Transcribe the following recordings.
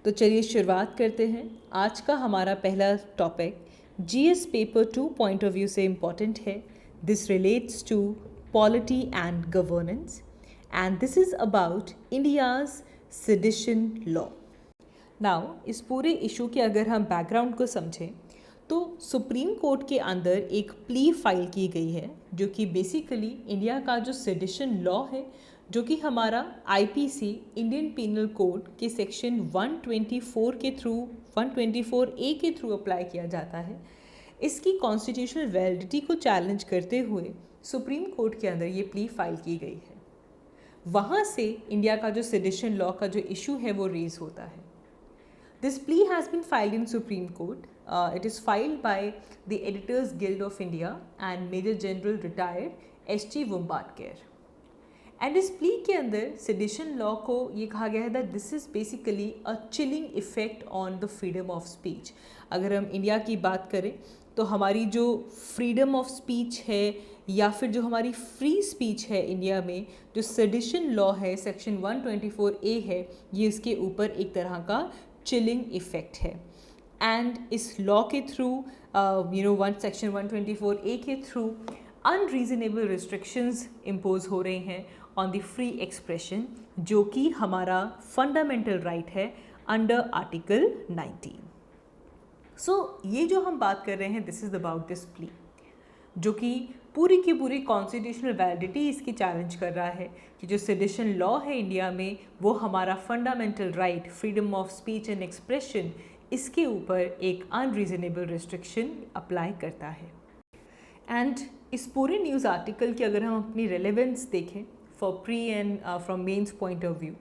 तो चलिए शुरुआत करते हैं। आज का हमारा पहला topic GS paper 2 point of view से इम्पॉर्टेंट है। This relates to polity and governance and this is about India's sedition law. Now इस पूरे इशू के अगर हम बैकग्राउंड को समझें तो सुप्रीम कोर्ट के अंदर एक प्ली फाइल की गई है जो कि बेसिकली इंडिया का जो सेडिशन लॉ है, जो कि हमारा आईपीसी इंडियन पीनल कोड के सेक्शन 124 के थ्रू 124A के थ्रू अप्लाई किया जाता है, इसकी कॉन्स्टिट्यूशनल वैलिडिटी को चैलेंज करते हुए सुप्रीम कोर्ट के अंदर ये प्ली फाइल की गई है। वहाँ से इंडिया का जो सेडिशन लॉ का जो इशू है वो रेज होता है। This plea has been filed in Supreme Court. It is filed by the Editors Guild of India and Major General retired S.G. Wombatker. And इस plea के अंदर sedition law को ये कहा गया है that this is basically a chilling effect on the freedom of speech. अगर हम इंडिया की बात करें तो हमारी जो freedom of speech है या फिर जो हमारी फ्री स्पीच है इंडिया में, जो सेडिशन लॉ है सेक्शन 124A है, ये इसके ऊपर एक तरह का चिलिंग इफेक्ट है। एंड इस लॉ के थ्रू सेक्शन 124A के थ्रू अनरीजनेबल रिस्ट्रिक्शंस इम्पोज हो रही हैं ऑन द फ्री एक्सप्रेशन, जो कि हमारा फंडामेंटल राइट है अंडर आर्टिकल 19। सो ये जो हम बात कर रहे हैं, this is about this plea, जो कि पूरी की पूरी कॉन्स्टिट्यूशनल वैलिडिटी इसकी चैलेंज कर रहा है कि जो सेडिशन लॉ है इंडिया में वो हमारा fundamental right freedom of speech and expression, इसके ऊपर एक अनरीजनेबल रिस्ट्रिक्शन अप्लाई करता है। एंड इस पूरे न्यूज़ आर्टिकल की अगर हम अपनी रेलेवेंस देखें for pre and from mains point of view,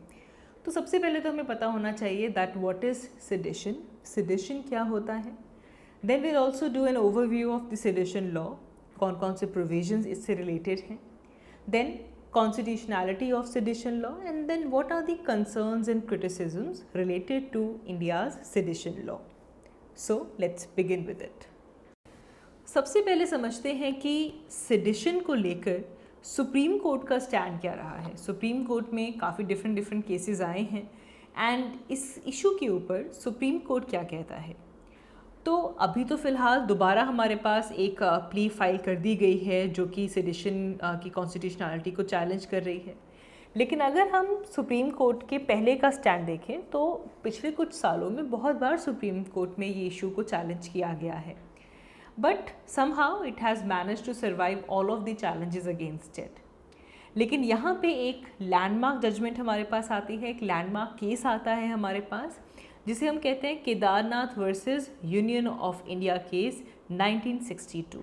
तो सबसे पहले तो हमें पता होना चाहिए that what is sedition, sedition क्या होता है। Then we'll also do an overview of the sedition law, कौन कौन से प्रोविजंस इससे रिलेटेड हैं, then constitutionality of sedition law, and then what are the concerns and criticisms related to India's sedition law. So let's begin with it. सबसे पहले समझते हैं कि सेडिशन को लेकर सुप्रीम कोर्ट का स्टैंड क्या रहा है। सुप्रीम कोर्ट में काफ़ी डिफरेंट केसेस आए हैं एंड इस इशू के ऊपर सुप्रीम कोर्ट क्या कहता है। तो अभी तो फ़िलहाल दोबारा हमारे पास एक प्ली फाइल कर दी गई है जो कि सेडिशन की कॉन्स्टिट्यूशनैलिटी को चैलेंज कर रही है। लेकिन अगर हम सुप्रीम कोर्ट के पहले का स्टैंड देखें तो पिछले कुछ सालों में बहुत बार सुप्रीम कोर्ट में ये इशू को चैलेंज किया गया है, but somehow it has manage to survive all of the challenges against it. लेकिन यहाँ पे एक लैंडमार्क जजमेंट हमारे पास आती है, एक लैंडमार्क केस आता है हमारे पास, जिसे हम कहते हैं Kedarnath versus union of India case 1962।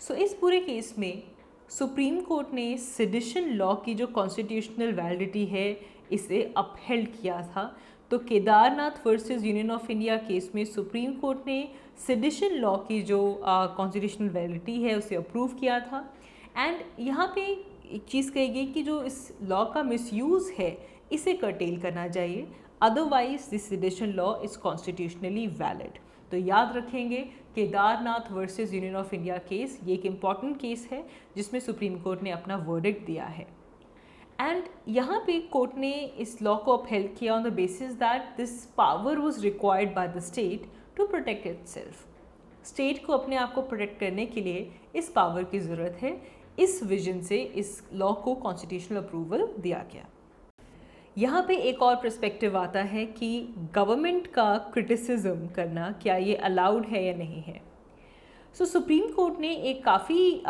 सो इस पूरे केस में सुप्रीम कोर्ट ने सेडिशन लॉ की जो कॉन्स्टिट्यूशनल वैलिडिटी है इसे अपहेल्ड किया था। तो Kedarnath versus union of India case में सुप्रीम कोर्ट ने सेडिशन लॉ की जो कॉन्स्टिट्यूशनल वैलिडिटी है उसे अप्रूव किया था। एंड यहाँ पे एक चीज़ कही गई कि जो इस लॉ का मिसयूज़ है इसे कर्टेल करना चाहिए, otherwise this sedition law is constitutionally valid. तो याद रखेंगे Kedarnath versus union of India case, ये एक इम्पॉर्टेंट केस है जिसमें सुप्रीम कोर्ट ने अपना वर्डिक्ट दिया है। एंड यहाँ पे कोर्ट ने इस लॉ को अपहेल्ड किया on the basis that this power was required by the state to protect itself. State को अपने आप को प्रोटेक्ट करने के लिए इस पावर की ज़रूरत है। इस विजन से इस लॉ को कॉन्स्टिट्यूशनल अप्रूवल दिया गया। यहाँ पे एक और पर्सपेक्टिव आता है कि गवर्नमेंट का क्रिटिसिज्म करना क्या ये अलाउड है या नहीं है। सो सुप्रीम कोर्ट ने एक काफ़ी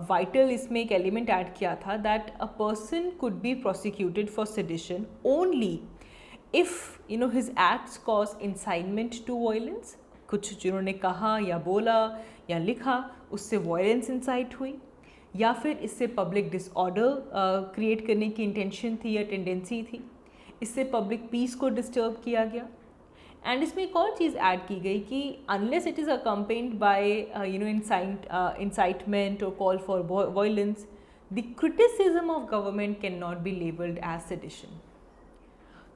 वाइटल इसमें एक एलिमेंट ऐड किया था that a person could be prosecuted for sedition only if his acts cause incitement to violence. कुछ जिन्होंने कहा या बोला या लिखा उससे वायलेंस इंसाइट हुई, या फिर इससे पब्लिक डिसऑर्डर क्रिएट करने की इंटेंशन थी या टेंडेंसी थी, इससे पब्लिक पीस को डिस्टर्ब किया गया। एंड इसमें एक और चीज़ ऐड की गई कि unless it is accompanied by incitement और call for violence, the criticism of government can not be labelled as sedition.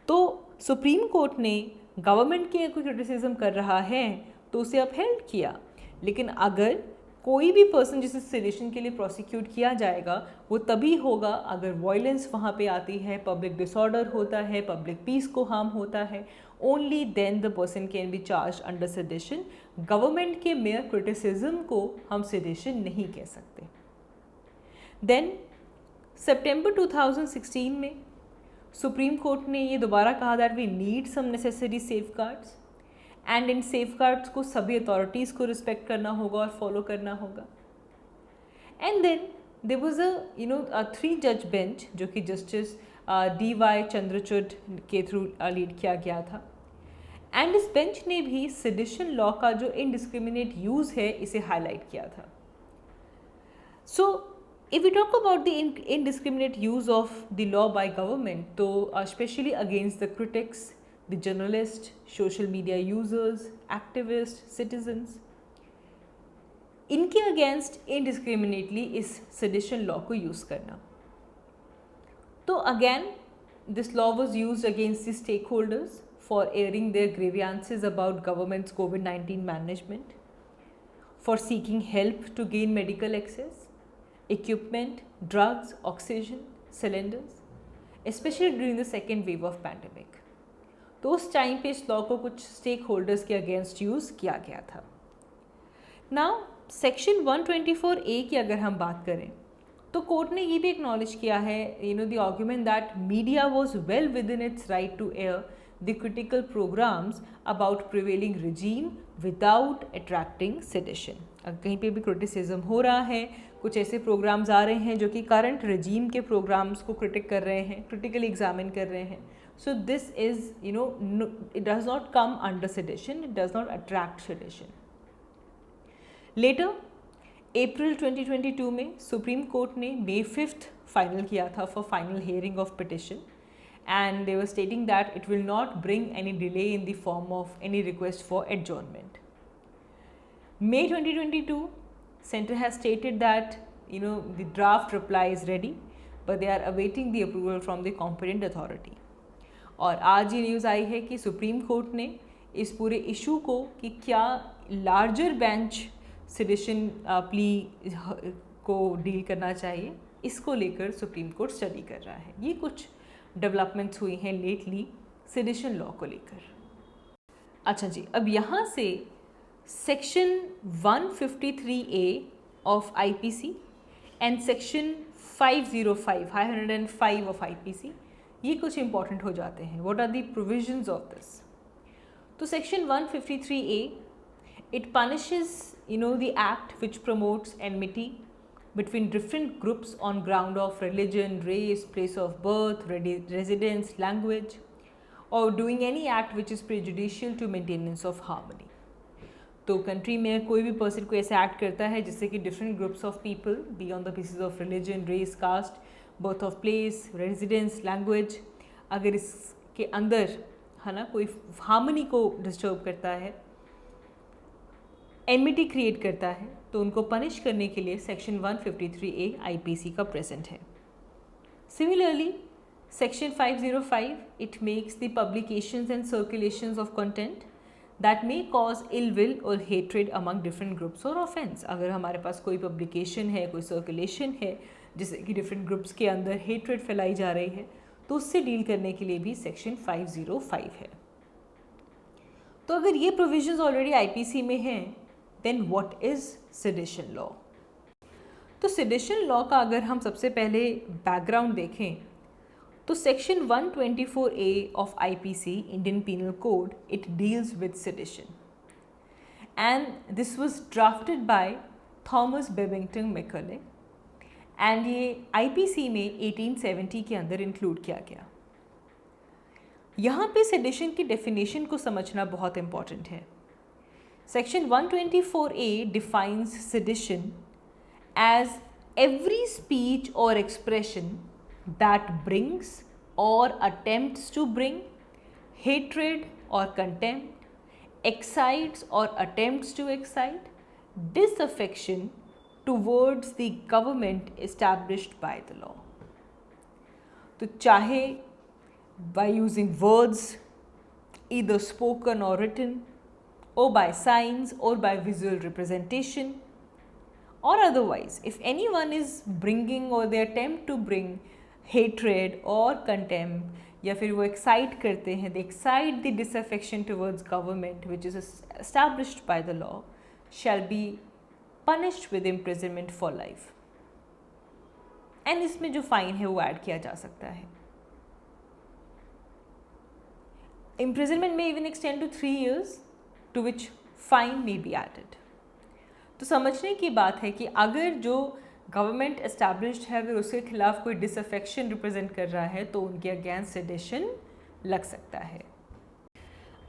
तो सुप्रीम कोर्ट ने गवर्नमेंट की कोई क्रिटिसिज्म कर रहा है तो उसे अपहेल्ड किया, लेकिन अगर कोई भी पर्सन जिसे सेडिशन के लिए प्रोसिक्यूट किया जाएगा वो तभी होगा अगर वायलेंस वहाँ पे आती है, पब्लिक डिसऑर्डर होता है, पब्लिक पीस को हार्म होता है, only then the person can be charge under sedition. Government के मेयर क्रिटिसिज्म को हम सेडिशन नहीं कह सकते। देन सितंबर 2016 में सुप्रीम कोर्ट ने ये दोबारा कहा that we need some necessary safeguards, and इन सेफगार्ड्स को सभी अथॉरिटीज़ को रिस्पेक्ट करना होगा और फॉलो करना होगा। And then there was a 3 जज बेंच जो कि जस्टिस DY चंद्रचूड के थ्रू लीड किया गया था, एंड इस बेंच ने भी सेडिशन लॉ का जो इनडिस्क्रिमिनेट यूज़ है इसे हाईलाइट किया था। सो if we talk about the indiscriminate use of the law by government, तो especially against the critics, the journalists, social media users, activists, citizens, इनके अगेंस्ट इनडिस्क्रिमिनेटली इस सेडिशन लॉ को यूज़ करना। तो again this law was use against the stakeholders for airing their grievances about government's कोविड-19 management, for seeking help to gain medical access, equipment, drugs, oxygen, cylinders, especially during the second wave of pandemic. तो उस time पे इस law को कुछ stake holders के against use किया गया था। नाउ सेक्शन 124A की अगर हम बात करें तो कोर्ट ने ये भी एक्नॉलेज किया है, the argument that media was well within its right to air the critical programmes about prevailing regime without attracting sedition. अगर कहीं पे भी क्रिटिसिज्म हो रहा है, कुछ ऐसे प्रोग्राम्स आ रहे हैं जो कि करंट रजीम के प्रोग्राम्स को क्रिटिक कर रहे हैं, क्रिटिकली एग्जामिन कर रहे हैं, so this is it does not come under sedition, it does not attract sedition. Later April 2022 में सुप्रीम कोर्ट ने May 5 फाइनल किया था for final hearing of petition, and they were stating that it will not bring any delay in the form of any request for adjournment. May 2022, Center has stated that the draft reply is ready, but they are awaiting the approval from the competent authority. और आज ये news आई है कि supreme court ने इस पूरे issue को कि क्या लार्जर बेंच सेडिशन प्ली को डील करना चाहिए, इसको लेकर सुप्रीम कोर्ट स्टडी कर रहा है। ये कुछ डेवलपमेंट्स हुई हैं लेटली सेडिशन लॉ को लेकर। अच्छा जी, अब यहाँ से section 153A of IPC and section 505 of IPC ये कुछ इंपॉर्टेंट हो जाते हैं। What are the provisions of this? तो section 153A it punishes the act which promotes enmity between different groups on ground of religion, race, place of birth, residence, language, or doing any act which is prejudicial to maintenance of harmony. तो country में कोई भी person को ऐसा act करता है जिससे कि different groups of people be on the basis of religion, race, caste, birth of place, residence, language, अगर इसके अंदर है ना कोई हार्मनी को डिस्टर्ब करता है, एनमिटी क्रिएट करता है, तो उनको पनिश करने के लिए सेक्शन 153A IPC का प्रेजेंट है। Similarly section 505 it makes the publications and circulations of content that may cause ill will और हेट्रेड अमंग डिफरेंट ग्रुप्स और ऑफेंस। अगर हमारे पास कोई पब्लिकेशन है, कोई सर्कुलेशन है जिससे कि डिफरेंट ग्रुप्स के अंदर हेट्रेड फैलाई जा रही है, तो उससे डील करने के लिए भी सेक्शन 505 है। तो अगर ये प्रोविजंस ऑलरेडी IPC में हैं, then what is sedition law? तो सेडिशन लॉ का अगर हम सबसे पहले बैकग्राउंड देखें तो section 124A of IPC Indian penal code it deals with sedition and this was drafted by Thomas Babington Macaulay and ये IPC में 1870 के अंदर इंक्लूड किया गया। यहाँ पे सेडिशन की डेफिनेशन को समझना बहुत इम्पॉर्टेंट है। Section 124A defines sedition as every speech or expression that brings or attempts to bring hatred or contempt, excites or attempts to excite disaffection towards the government established by the law. तो चाहे by using words either spoken or written, or by signs or by visual representation, or otherwise, if anyone is bringing or they attempt to bring hatred or contempt, या फिर वो excite करते हैं, they excite the disaffection towards government which is established by the law, shall be punished with imprisonment for life. And इसमें जो fine है वो add किया जा सकता है. Imprisonment may even extend to 3 years, to which fine may be added. तो समझने की बात है कि अगर जो गवर्नमेंट एस्टैब्लिश्ड है अगर उसके खिलाफ कोई डिसअफेक्शन रिप्रेजेंट कर रहा है तो उनके अगेंस्ट सेडिशन लग सकता है.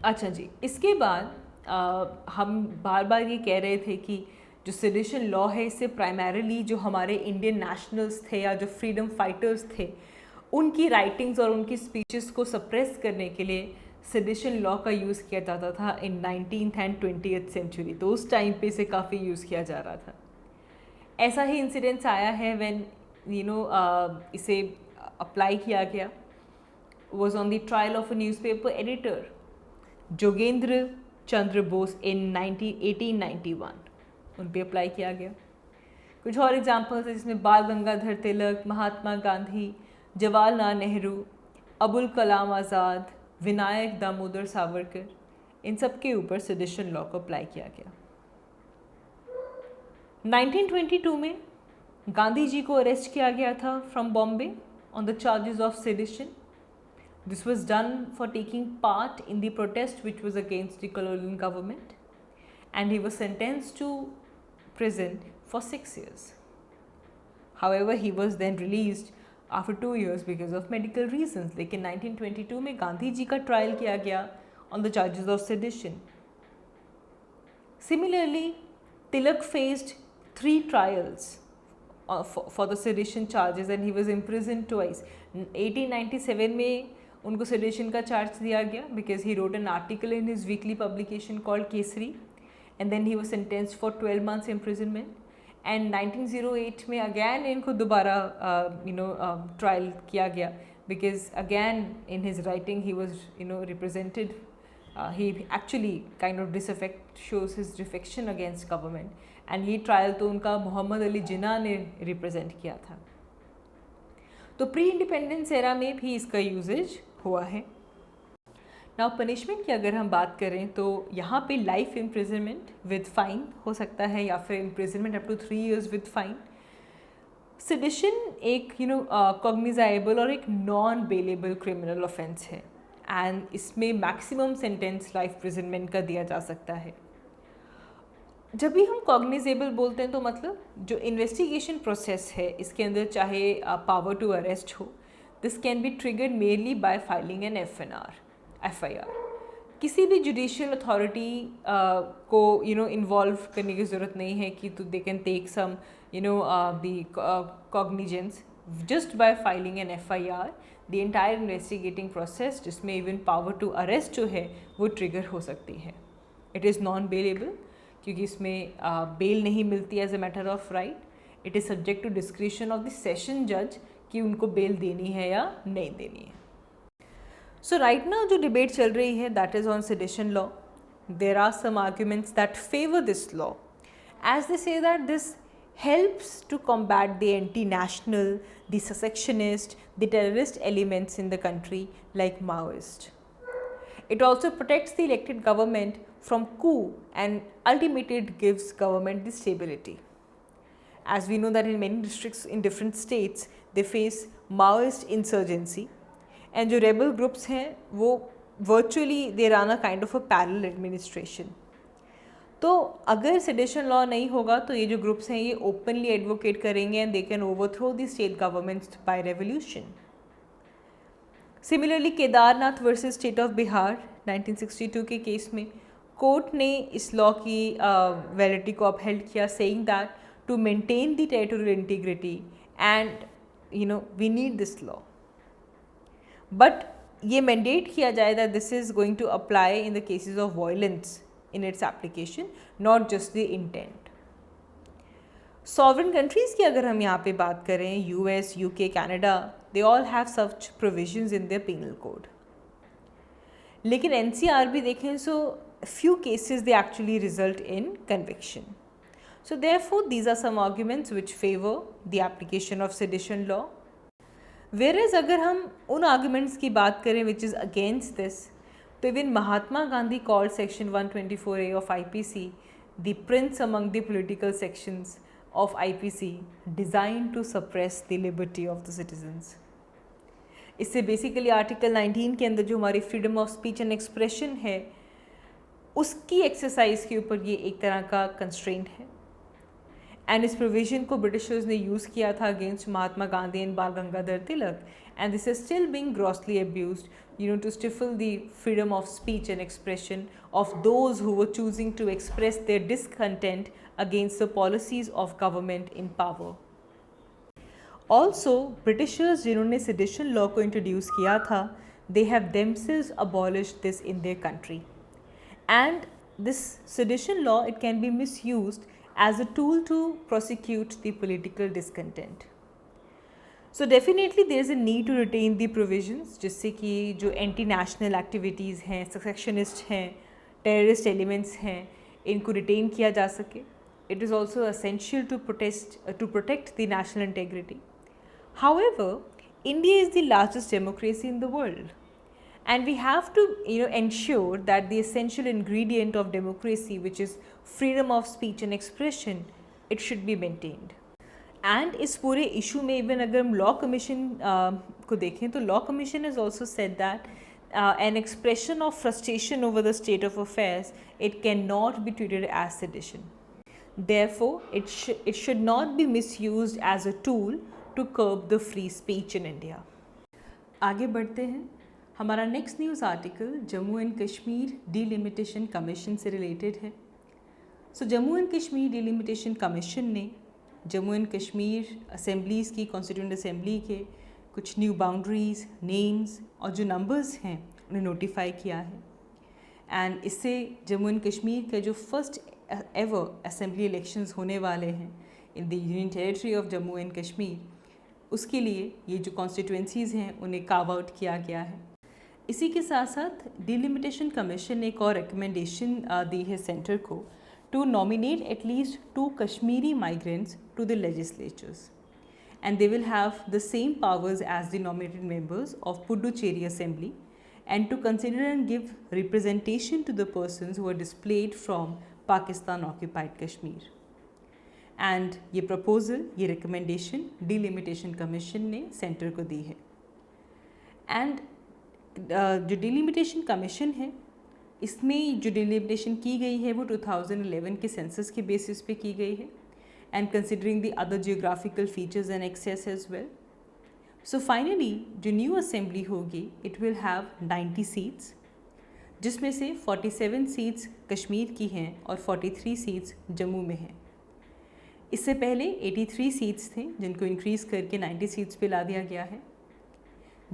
अच्छा जी, इसके बाद हम बार बार ये कह रहे थे कि जो सेडिशन लॉ है इससे प्राइमरीली जो हमारे इंडियन नेशनल्स थे या जो फ्रीडम फाइटर्स थे उनकी राइटिंग्स और उनकी स्पीचेस को सप्रेस करने के लिए सेडिशन लॉ का यूज़ किया जाता था इन 19th एंड 20th सेंचुरी. तो उस टाइम पे इसे काफ़ी यूज़ किया जा रहा था. ऐसा ही इंसिडेंट्स आया है व्हेन इसे अप्लाई किया गया. Was on the trial of a newspaper editor Jogendra Chandra Bose in 1891. उन पे अप्लाई किया गया. कुछ और एग्जांपल्स हैं जिसमें बाल गंगाधर तिलक, महात्मा गांधी, जवाहरलाल नेहरू, अबुल कलाम आज़ाद, विनायक दामोदर सावरकर, इन सब के ऊपर सेडिशन लॉ को अप्लाई किया गया. 1922 में गांधी जी को अरेस्ट किया गया था from Bombay on the charges of sedition. This was done for taking part in the protest which was against the colonial government and he was sentenced to prison for 6 years. However, he was then released after 2 years because of medical reasons. लेकिन 1922 में गांधी जी का trial किया गया on the charges of sedition. Similarly, Tilak faced 3 trials for the sedition charges and he was imprisoned twice. 1897 में उनको sedition का charge दिया गया because he wrote an article in his weekly publication called Kesari. And then he was sentenced for 12 months imprisonment. And 1908 में again इनको दोबारा trial किया गया because again in his writing he was represented he actually kind of shows his defection against government. And ये trial तो उनका मोहम्मद अली जिन्ना ने represent किया था. तो प्री इंडिपेंडेंस एरा में भी इसका यूजेज हुआ है. नाउ पनिशमेंट की अगर हम बात करें तो यहाँ पे लाइफ इम्प्रिजनमेंट विद फाइन हो सकता है या फिर imprisonment up to 3 years with fine. Sedition एक कॉग्निजाइबल और एक नॉन बेलेबल क्रिमिनल ऑफेंस है एंड इसमें मैक्सिमम सेंटेंस लाइफ इम्प्रिजनमेंट का दिया जा सकता है. जब भी हम कॉग्निजेबल बोलते हैं तो मतलब जो इन्वेस्टिगेशन प्रोसेस है इसके अंदर चाहे पावर टू अरेस्ट हो, this can be triggered mainly by filing an FIR. किसी भी जुडिशियल अथॉरिटी को इन्वॉल्व करने की ज़रूरत नहीं है कि तो they can take some the cognizance just by filing an FIR. The entire investigating process जिसमें इवन पावर टू अरेस्ट जो है वो ट्रिगर हो सकती है. इट इज़ नॉन बेलेबल क्योंकि इसमें बेल नहीं मिलती as a matter of right. It is subject to discretion of the session जज कि उनको बेल देनी है या नहीं देनी है. So right now जो debate चल रही है that is on sedition law. There are some arguments that favor this law as they say that this helps to combat the anti-national, the secessionist, the terrorist elements in the country like Maoist. It also protects the elected government from coup and ultimately it gives government the stability. As we know that in many districts in different states they face Maoist insurgency. And जो rebel groups हैं वो virtually they run a kind of a parallel administration. तो अगर sedition law नहीं होगा तो ये जो ग्रुप्स हैं ये ओपनली एडवोकेट करेंगे and they can overthrow the state governments bye revolution. Similarly Kedarnath versus state of Bihar 1962 के केस में कोर्ट ने इस लॉ की वैलिडिटी को अपहेल्ड किया saying that to maintain the territorial integrity and we need this law. But ये mandate किया जाए that this is going to apply in the cases of violence in its application, not just the intent. Sovereign countries की अगर हम यहाँ पे बात करें, US, UK, Canada, they all have such provisions in their penal code. लेकिन NCR भी देखें so few cases they actually result in conviction. So therefore these are some arguments which favor the application of sedition law. Whereas अगर हम उन arguments की बात करें which is against this, तो even Mahatma Gandhi called section 124A of IPC the prince among the political sections of IPC designed to suppress the liberty of the citizens. इससे basically article 19 के अंदर जो हमारी freedom of speech and expression है उसकी exercise के ऊपर ये एक तरह का कंस्ट्रेंट है. एंड इस प्रोविजन को ब्रिटिशर्स ने यूज़ किया था against Mahatma Gandhi and Bal Gangadhar Tilak, and this is still being grossly abused to stifle the freedom of speech and expression of those who were choosing to express their discontent against the policies of government in power. Also Britishers जिन्होंने sedition law को introduce किया था, they have themselves abolished this in their country. And this sedition law, it can be misused as a tool to prosecute the political discontent. So definitely there is a need to retain the provisions जिससे कि जो anti-national activities हैं, secessionists हैं, terrorist elements हैं, इनको retain किया जा सके. It is also essential to protect the national integrity. However, India is the largest democracy in the world. And we have to ensure that the essential ingredient of democracy, which is freedom of speech and expression, it should be maintained. And इस पूरे issue में even अगर हम law commission को देखें तो law commission has also said that an expression of frustration over the state of affairs, it cannot be treated as sedition. Therefore, it should not be misused as a tool to curb the free speech in India. आगे बढ़ते हैं. हमारा next news article Jammu and Kashmir delimitation commission से related है. So Jammu and Kashmir delimitation commission ने Jammu and Kashmir assemblies की constituent assembly के कुछ न्यू बाउंड्रीज़, नेम्स और जो नंबर्स हैं उन्हें नोटिफाई किया है. एंड इससे जम्मू एंड कश्मीर का जो फर्स्ट एवर असेंबली इलेक्शंस होने वाले हैं in the union territory of Jammu and Kashmir, उसके लिए ये जो कॉन्स्टिट्यूएंसीज़ हैं उन्हें कार्व आउट किया गया है. इसी के साथ साथ डिलिमिटेशन कमीशन ने एक और रिकमेंडेशन दी है सेंटर को to nominate at least 2 Kashmiri migrants to the legislatures, and they will have the same powers as the nominated members of Puducherry assembly, and to consider and give representation to the persons who are displaced from Pakistan occupied Kashmir. And ये proposal, ये recommendation delimitation commission ने centre को दी है. And जो delimitation commission है इसमें जो डिलिमिटेशन की गई है वो 2011 के सेंसस के बेसिस पे की गई है, and considering the other geographical features and access as well. So finally जो न्यू असेंबली होगी इट विल हैव 90 सीट्स, जिसमें से 47 सीट्स कश्मीर की हैं और 43 सीट्स जम्मू में हैं. इससे पहले 83 सीट्स थे जिनको इंक्रीज़ करके 90 सीट्स पे ला दिया गया है,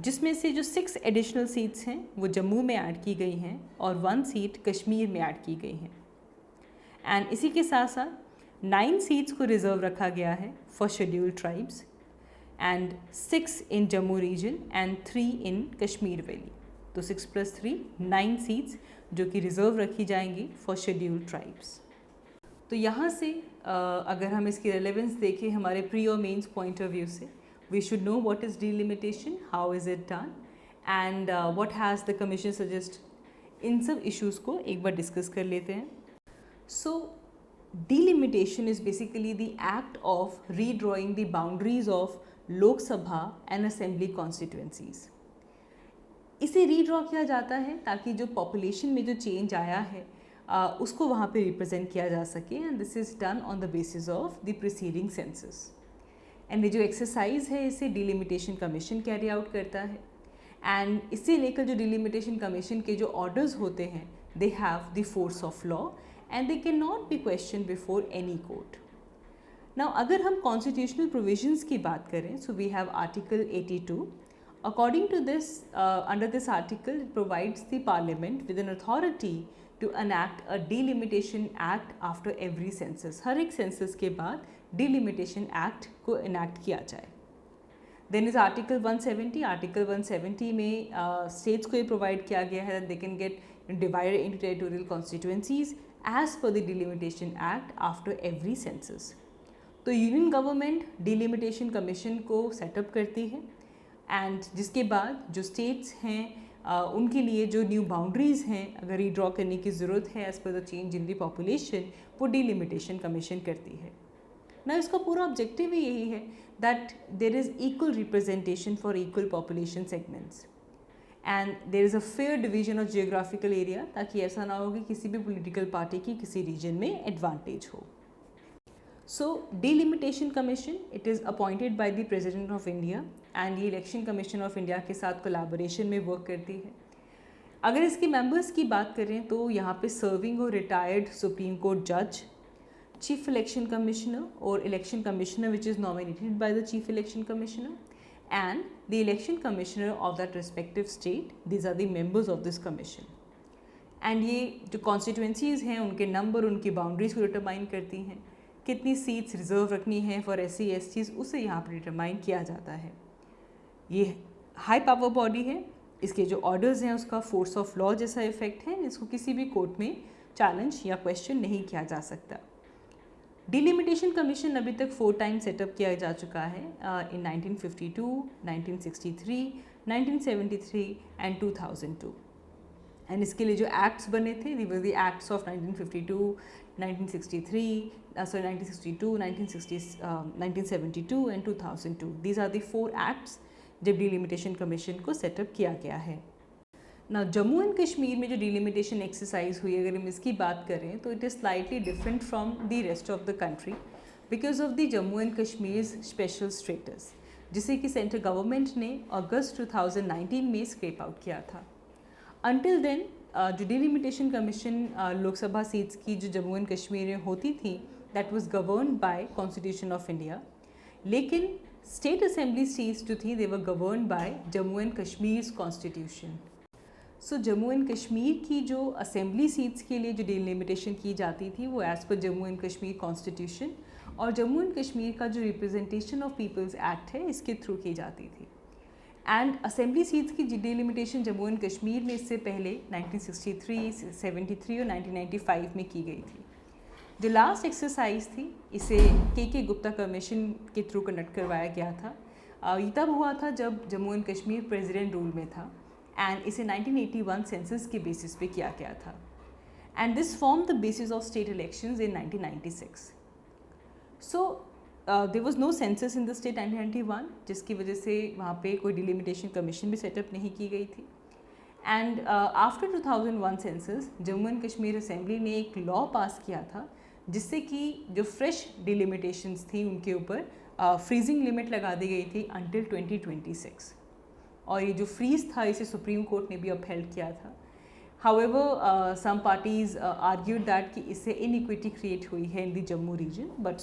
जिसमें से जो 6 एडिशनल सीट्स हैं वो जम्मू में ऐड की गई हैं और 1 सीट कश्मीर में ऐड की गई हैं. एंड इसी के साथ साथ 9 सीट्स को रिज़र्व रखा गया है for scheduled tribes, and 6 in Jammu region and 3 in Kashmir valley. तो 6 + 3 9 सीट्स जो कि रिज़र्व रखी जाएंगी फॉर शेड्यूल्ड ट्राइब्स. तो यहाँ से अगर हम इसकी रेलेवेंस देखें हमारे प्री और मेंस पॉइंट ऑफ व्यू से, we should know what is delimitation, how is it done, and what has the commission suggest. इन सब issues को एक बार discuss कर लेते हैं. So delimitation is basically the act of redrawing the boundaries of Lok Sabha and Assembly constituencies. इसे redraw किया जाता है ताकि जो population में जो change आया है उसको वहाँ पे represent किया जा सके, and this is done on the basis of the preceding census. And ये जो एक्सरसाइज है इसे डिलिमिटेशन कमीशन कैरी आउट करता है. एंड इसे लेकर जो डिलिमिटेशन कमीशन के जो ऑर्डर्स होते हैं they have the force of law and they can not be question before any court. Now अगर हम कॉन्स्टिट्यूशनल प्रोविजंस की बात करें, so we have article 82. According to this, under this article it provides the parliament with an authority to enact a delimitation act after every census. हर एक census के बाद delimitation act को enact किया जाए. Then is article 170. आर्टिकल 170 में states को ये प्रोवाइड किया गया है that they can get divided into territorial constituencies as per the Delimitation Act after every census. तो यूनियन गवर्नमेंट डिलिमिटेशन कमीशन को सेटअप करती है एंड जिसके बाद जो स्टेट्स हैं उनके लिए जो न्यू बाउंड्रीज़ हैं अगर रीड्रॉ करने की ज़रूरत है as per the change in the population वो डिलिमिटेशन कमीशन करती है ना। इसका पूरा ऑब्जेक्टिव ही यही है that there is equal representation for equal population segments and there is a fair division of geographical area, ताकि ऐसा ना हो कि किसी भी पॉलिटिकल पार्टी की किसी रीजन में एडवांटेज हो। So delimitation commission it is appointed by the president of India and ये इलेक्शन कमीशन ऑफ इंडिया के साथ कोलैबोरेशन में वर्क करती है। अगर इसके मेंबर्स की बात करें तो यहाँ पे सर्विंग और रिटायर्ड सुप्रीम कोर्ट जज, चीफ इलेक्शन कमिश्नर और election commissioner which is nominated by the chief election commissioner and the election commissioner of that respective state, these are the members of this commission. And ये जो constituencies हैं उनके number उनकी boundaries को determine करती हैं, कितनी सीट्स रिजर्व रखनी है फॉर SC STs उसे यहाँ पर डिटरमाइन किया जाता है। ये हाई पावर बॉडी है, इसके जो ऑर्डर्स हैं उसका फोर्स ऑफ लॉ जैसा इफेक्ट है, इसको किसी भी कोर्ट में चैलेंज या क्वेश्चन नहीं किया जा सकता। डिलिमिटेशन कमीशन अभी तक 4 टाइम सेटअप किया जा चुका है इन 1952, 1963, 1973 एंड 2002। एंड इसके लिए जो एक्ट्स बने थे they were the acts of 1952, 1963, 1962, 1972 and 2002। These are the 4 acts जब डिलिमिटेशन कमीशन को सेटअप किया गया है ना। जम्मू एंड कश्मीर में जो डिलिमिटेशन एक्सरसाइज हुई, अगर हम इसकी बात करें तो it is slightly different from the rest of the country because of the Jammu and Kashmir special status, जिसे कि सेंट्रल गवर्नमेंट ने अगस्त 2019 में स्क्रेप आउट किया था। अनटिल देन जो डिलिमिटेशन कमीशन लोकसभा सीट्स की जो जम्मू एंड कश्मीर में होती थी that was governed by constitution of India, लेकिन स्टेट असेंबली सीट्स जो थी they were governed by Jammu and Kashmir constitution. So Jammu and Kashmir की जो असेंबली सीट्स के लिए जो डिलिमिटेशन की जाती थी वो as per Jammu and Kashmir constitution और जम्मू एंड कश्मीर का जो रिप्रेजेंटेशन ऑफ पीपल्स एक्ट है इसके थ्रू की जाती थी। एंड असेंबली सीट्स की डिलिमिटेशन जम्मू एंड कश्मीर में इससे पहले 1963, 73 और 1995 में की गई थी। जो लास्ट एक्सरसाइज थी इसे के गुप्ता कमीशन के थ्रू कंडक्ट करवाया गया था। ये तब हुआ था जब Jammu and Kashmir president rule में था एंड इसे 1981 सेंसस के बेसिस पे किया गया था and this form the basis of state elections in 1996। So there was no census in the state 1991, जिसकी वजह से वहाँ पे कोई डिलिमिटेशन कमीशन भी सेटअप नहीं की गई थी। And after 2001 census Jammu and Kashmir assembly ने एक लॉ पास किया था जिससे कि जो फ्रेश डिलिमिटेशंस थी उनके ऊपर फ्रीजिंग लिमिट लगा दी गई थी अंटिल 2026 और ये जो फ्रीज था इसे सुप्रीम कोर्ट ने भी अपहेल्ड किया था। However some parties argued that कि इससे इनइक्विटी क्रिएट हुई है in the Jammu region, but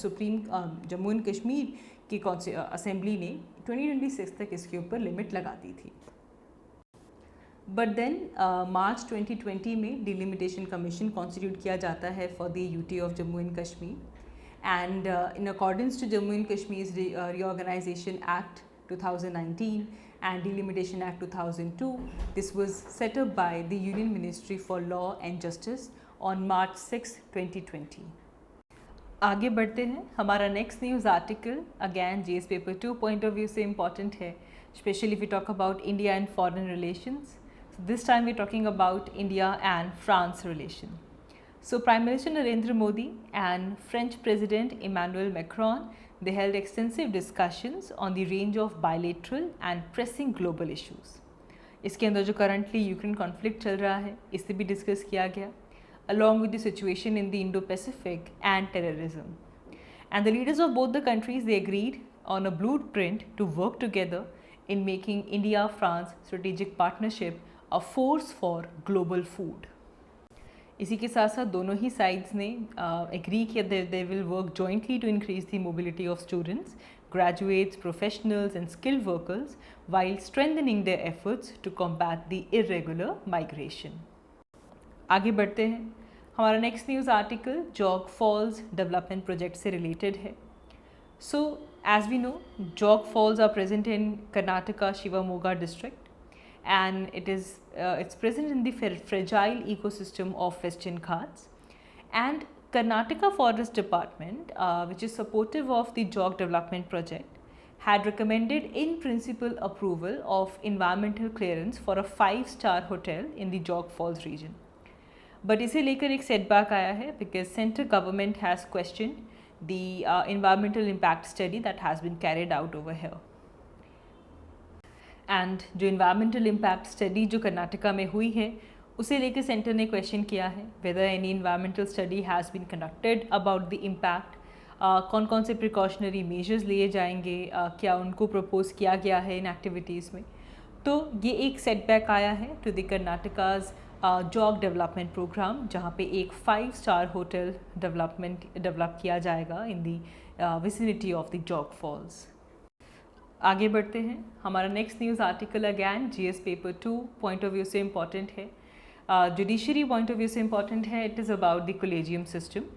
Jammu and Kashmir की असेंबली ने 2026 तक इसके ऊपर लिमिट लगा दी थी। बट देन मार्च 2020 में डिलिमिटेशन कमीशन कॉन्स्टिट्यूट किया जाता है for the UT of Jammu and Kashmir and in accordance to Jammu and Kashmir reorganisation act 2019 and Delimitation Act 2002. This was set up by the Union Ministry for Law and Justice on March 6, 2020. आगे बढ़ते हैं। हमारा next news article again GS paper 2 point of view से important है, specially we talk about India and foreign relations. This time we talking about India and France relation. So Prime Minister Narendra Modi and French President Emmanuel Macron, they held extensive discussions on the range of bilateral and pressing global issues. इसके अंदर जो currently Ukraine conflict चल रहा है इससे भी discuss किया गया, along with the situation in the Indo-Pacific and terrorism. And the leaders of both the countries, they agreed on a blueprint to work together in making India-France strategic partnership a force for global food. इसी के साथ साथ दोनों ही sides ने agree किया they will work jointly to increase the mobility of students, graduates, professionals and skilled workers while strengthening their efforts to combat the irregular migration. आगे बढ़ते हैं। हमारा next news article Jog Falls development project से related है। So as we know Jog Falls are present in Karnataka Shivamogga district and it's present in the fragile ecosystem of Western Ghats. And Karnataka Forest Department, which is supportive of the Jog development project, had recommended in principle approval of environmental clearance for a 5-star hotel in the Jog Falls region. But इसे लेकर एक setback आया है because central government has questioned the environmental impact study that has been carried out over here. And जो environmental impact study जो कर्नाटका में हुई है उसे लेकर सेंटर ने क्वेश्चन किया है whether any environmental study has been conducted about the impact, कौन कौन से प्रिकॉशनरी मेजर्स लिए जाएंगे, क्या उनको प्रपोज किया गया है इन एक्टिविटीज़ में. तो ये एक सेटबैक आया है to the Karnataka's Jog development program, जहाँ पे एक 5-स्टार होटल डेवलप किया जाएगा in the vicinity of the Jog falls. आगे बढ़ते हैं. हमारा next news article again GS paper 2 point of view से इम्पॉर्टेंट है, जुडिशरी पॉइंट ऑफ व्यू से इम्पॉर्टेंट है. It is about the collegium system.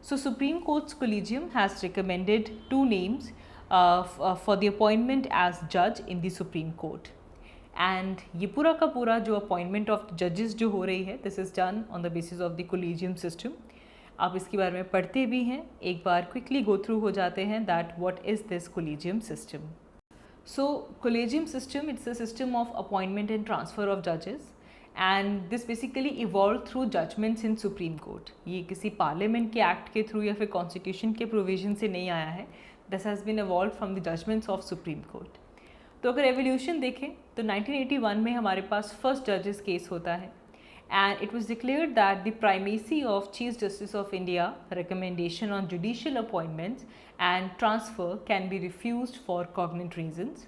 So Supreme Court's collegium has recommended 2 names for the appointment as judge in the Supreme Court. And ये पूरा का पूरा जो appointment of judges जो हो रही है, this is done on the basis of the collegium system. आप इसके बारे में पढ़ते भी हैं, एक बार quickly go through हो जाते हैं that what is this collegium system. So collegium system, it's a system of appointment and transfer of judges. And this basically evolve through judgements in supreme court. ये किसी पार्लियामेंट के act के through या फिर constitution के provision से नहीं आया है. This has been evolve from the judgements of supreme court. तो अगर एवोल्यूशन देखें तो 1981 में हमारे पास फर्स्ट जजेस केस होता है and it was declared that the primacy of chief justice of India recommendation on judicial appointments and transfer can be refused for cogent reasons.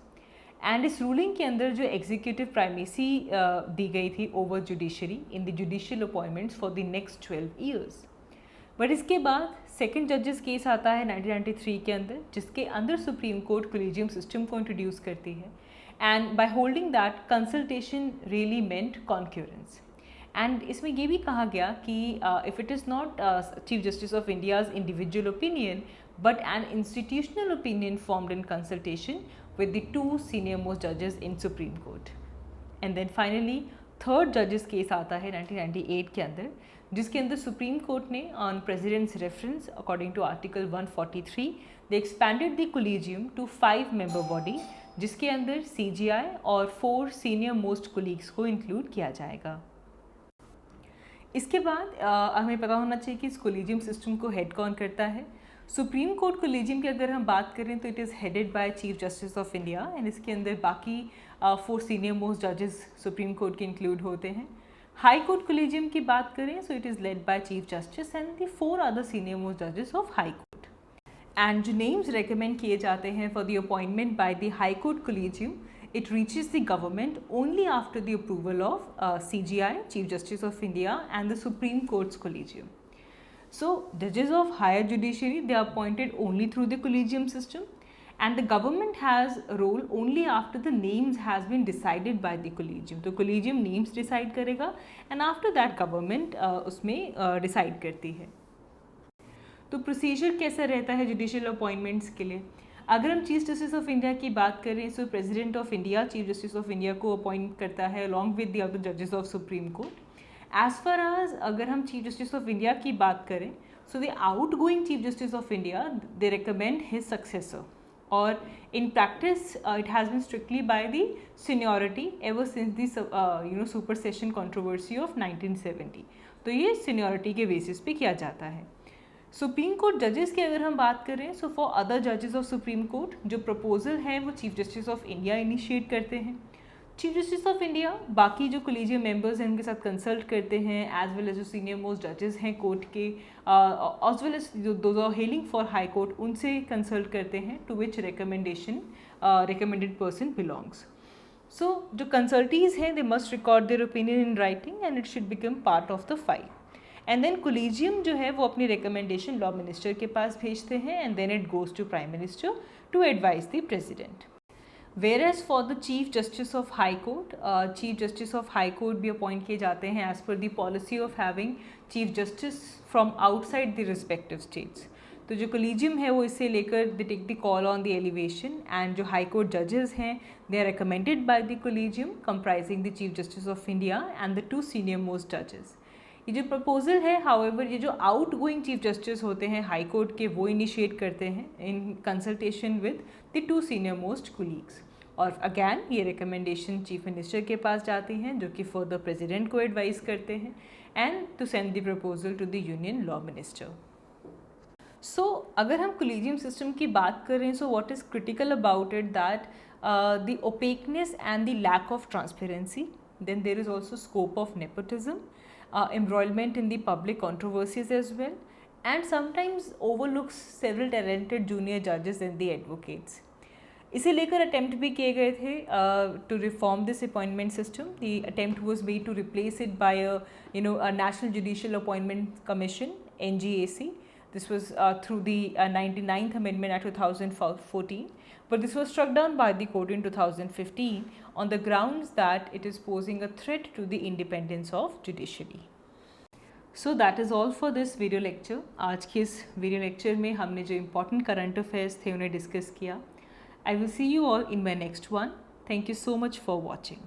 And इस रूलिंग के अंदर जो एग्जीक्यूटिव प्राइमेसी दी गई थी over judiciary in the judicial appointments for the next 12 years. But इसके बाद second जजेस केस आता है 1993 के अंदर, जिसके अंदर सुप्रीम कोर्ट कोलेजियम सिस्टम को इंट्रोड्यूस करती है and by holding that consultation really meant concurrence. And इसमें ये भी कहा गया कि if it is not chief justice of India's individual opinion but an institutional opinion formed in consultation with the 2 senior most judges in Supreme Court. And then finally third judges case आता है 1998 के अंदर, जिसके अंदर Supreme Court ने on President's reference according to Article 143 they expanded the collegium to 5-member body, जिसके अंदर CGI और 4 senior most colleagues को include किया जाएगा. इसके बाद हमें पता होना चाहिए कि इस कोलेजियम सिस्टम को हेड कौन करता है. सुप्रीम कोर्ट कोलेजियम की अगर हम बात करें तो it is headed by chief justice of India and इसके अंदर बाकी 4 सीनियर मोस्ट जजेस सुप्रीम कोर्ट के इंक्लूड होते हैं. हाई कोर्ट कोलेजियम की बात करें so it is led by chief justice and the 4 other senior most जजेस ऑफ हाई कोर्ट. एंड जो नेम्स रेकमेंड किए जाते हैं for the appointment by the high court collegium, it reaches the government only after the approval of CGI, Chief Justice of India, and the Supreme Court's collegium. So judges of higher judiciary, they are appointed only through the collegium system, and the government has a role only after the names has been decided by the collegium. तो collegium names decide करेगा and after that government उसमें decide करती है. तो procedure कैसा रहता है judicial appointments के लिए? अगर हम चीफ जस्टिस ऑफ इंडिया की बात करें so president of India chief justice of India को अपॉइंट करता है अलॉन्ग विद द अदर जजेस of supreme court. As far as अगर हम चीफ जस्टिस ऑफ इंडिया की बात करें so the outgoing chief justice of India they recommend his successor, और in practice it has been strictly by the seniority ever since the supersession controversy of 1970. तो ये seniority के basis पे किया जाता है. सुप्रीम कोर्ट जजेस की अगर हम बात करें सो फॉर अदर जजेस ऑफ सुप्रीम कोर्ट जो प्रपोजल है वो chief justice of India initiate करते हैं. चीफ जस्टिस ऑफ इंडिया बाकी जो कोलेजियम मेंबर्स हैं उनके साथ कंसल्ट करते हैं एज वेल एज जो सीनियर मोस्ट जजेस हैं कोर्ट के एज वेल एज दो हेलिंग फॉर हाई कोर्ट उनसे कंसल्ट करते हैं to which recommended person belongs. So जो कंसल्टीज हैं they must record their opinion in writing and it should become part of the file. And then collegium जो है वो अपनी रिकमेंडेशन लॉ मिनिस्टर के पास भेजते हैं and then it goes to prime minister to advise the president. Whereas for the chief justice of high court, chief justice of high court भी appoint किए जाते हैं as per the policy of having chief justice from outside the respective states. तो जो collegium है वो इसे लेकर they take the call on the elevation, and जो हाई कोर्ट जजेस हैं they are recommended by the collegium comprising the chief justice of India and the 2 senior most जजेस। ये जो प्रपोजल है हाउएवर ये जो आउट गोइंग चीफ जस्टिस होते हैं हाई कोर्ट के वो इनिशिएट करते हैं in consultation with the 2 senior most colleagues, और अगैन ये रिकमेंडेशन चीफ मिनिस्टर के पास जाती हैं जो कि फर्दर प्रेसिडेंट को एडवाइस करते हैं and to send the proposal to the union law minister. So अगर हम कोलिजियम सिस्टम की बात करें, so what is critical about it that the opaqueness and the lack of transparency, then there is also scope of nepotism, embroilment in the public controversies as well, and sometimes overlooks several talented junior judges and the advocates. इसे लेकर attempt भी किए गए थे to reform this appointment system. The attempt was made to replace it by a national judicial appointment commission NGAC. This was through the 99th Amendment Act 2014, but this was struck down by the court in 2015 on the grounds that it is posing a threat to the independence of judiciary. So that is all for this video lecture. आज के इस video lecture में हमने जो important current affairs थे उन्हें discuss किया. I will see you all in my next one. Thank you so much for watching.